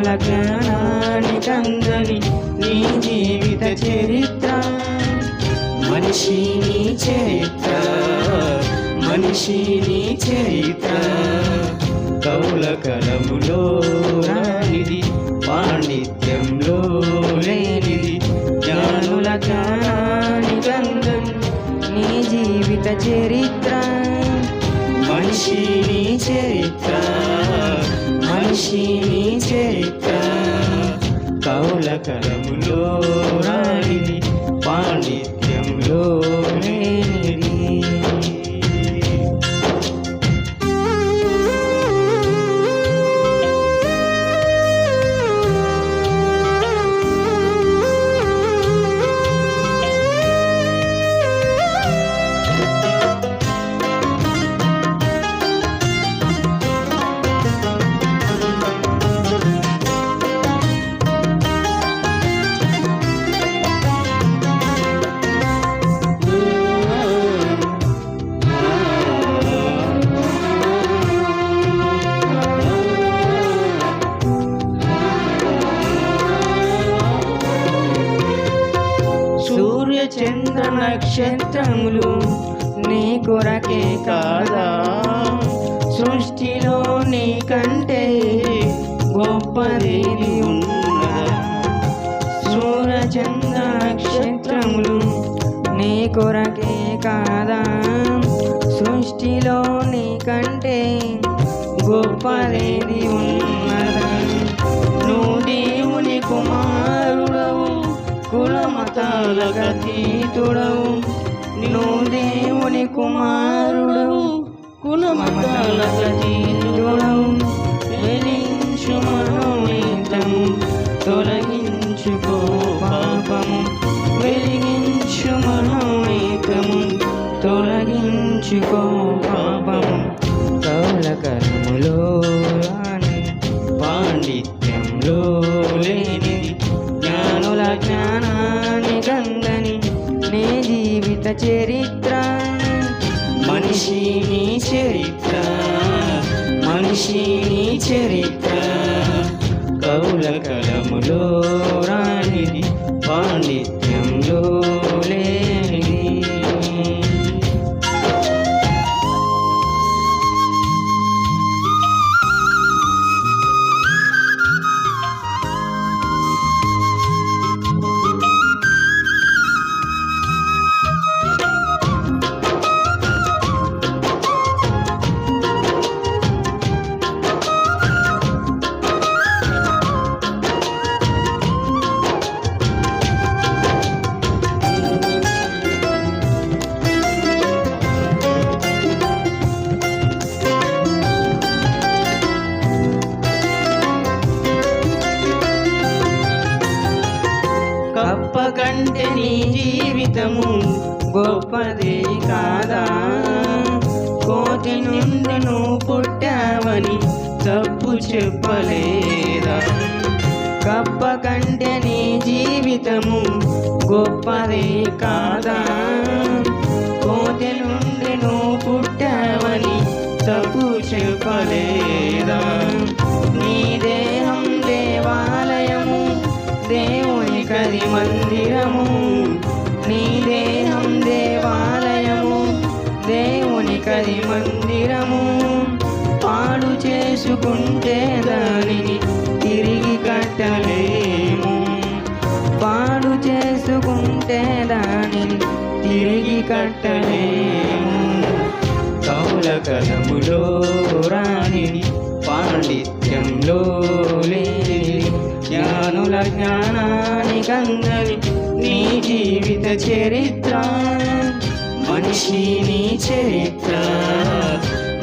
జ్ఞానుల జ్ఞానానికందని నీ జీవిత చరిత్ర. మనిషి నీ చరిత్ర, మనిషి నీ చరిత్ర. కవుల కలములో రానిది, పాండిత్యంలో లేనిది. జ్ఞానుల జ్ఞానానికందని నీ జీవిత చరిత్ర. మనిషి నీ చరిత్ర, మనిషి నీ చరిత్ర. కవుల కలములో రానిది, పాండిత్యంలో లేనిది. చంద్ర నక్షత్రములు నీ కొరకే కాదా? సృష్టిలో నీ కంటే గొప్పదేది ఉన్నదా? సూర్య చంద్ర నక్షత్రములు నీ కొరకే కాదా? సృష్టిలో నీ కంటే గొప్పదేది ఉన్నదా? నువ్వు దేవుని కుమారుడవు, కులమతాలకు అతీతుడవు. నువ్వు దేవుని కుమారుడవు, కులమతాలకు అతీతుడవు. వెలించు మనోనేతము, తొలగించుకో పాపము. వెలిగించు మనోనేతము, తొలగించుకో పాపము. కవుల కలములో రాని, పాండిత్యంలో లేనిది. జ్ఞానుల జ్ఞానానికందని నీ జీవిత చరిత్ర. మనిషి నీ చరిత్ర, మనిషి నీ చరిత్ర. కవుల కలములో రానిది, పాండిత్యంలో లేనిది. కప్ప కంటే నీ జీవితము గొప్పదే కాదా? కోతి నుండి నువ్వు పుట్టావని తప్పు చెప్పలేదా? కప్ప కంటే నీ జీవితము గొప్పదే కాదా? కోతి నుండి నువ్వు పుట్టావని తప్పు చెప్పలేదా? నీ దేహం దేవాలయము, దేవుని కది మందిరము. నీ దేహం దేవాలయము, దేవుని కది మందిరము. పాడు చేసుకుంటే దానిని తిరిగి కట్టలేము. పాడు చేసుకుంటే దానిని తిరిగి కట్టలేము. కవుల కలములో రానిది, పాండిత్యంలో లేనిది. జ్ఞానుల జ్ఞానానికందని నీ జీవిత చరిత్ర. మనిషి నీ చరిత్ర,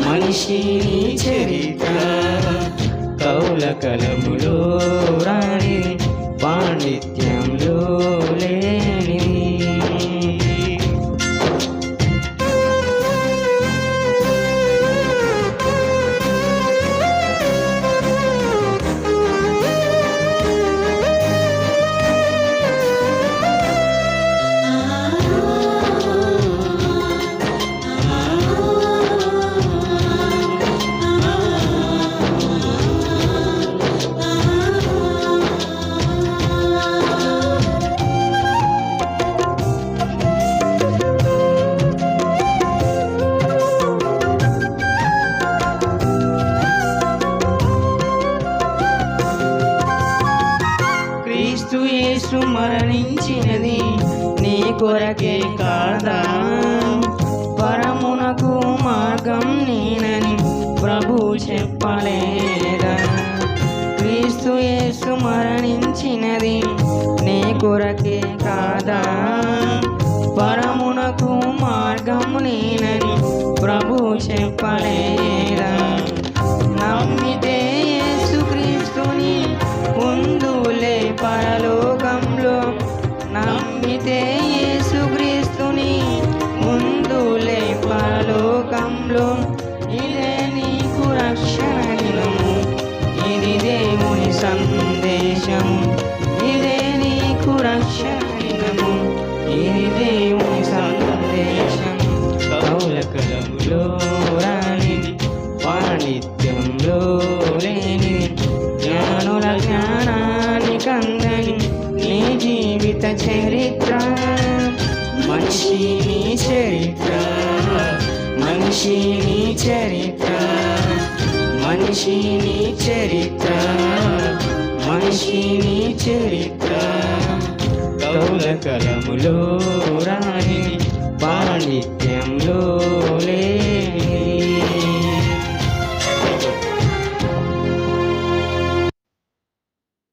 మనిషి నీ చరిత్ర. కవుల కలములో రాని, పాండిత్యంలో లేనిది. యేసు మరణించినది నీ కొరకే కాదా? పరమునకు మార్గం నేనని ప్రభు చెప్పలేదా? క్రీస్తు యేసు మరణించినది నీ కొరకే కాదా? పరమునకు మార్గం నేనని ప్రభు చెప్పలేదా? నమ్మితే యేసు క్రీస్తుని ఉందులే పరలోకంలో, నమ్మితే యేసు క్రీస్తుని ఉందులే పరలోకంలో. ఇదే నీకు రక్షణ దినము, ఇది దేవుని సందేశము. ఇదే నీకు రక్షణ దినము, ఇది దేవుని సందేశం. కౌలకలములో రానిది, పాండిత్యంలో లేనిది, జ్ఞానుల జ్ఞానాన్ని కందని నీ జీవిత చరిత్ర. మనిషి నీ చరిత్ర, మనిషి నీ చరిత్ర, మనిషి నీ చరిత్ర, మనిషి నీ చరిత్ర. కౌలకలములో రాని, పాండిత్యంలో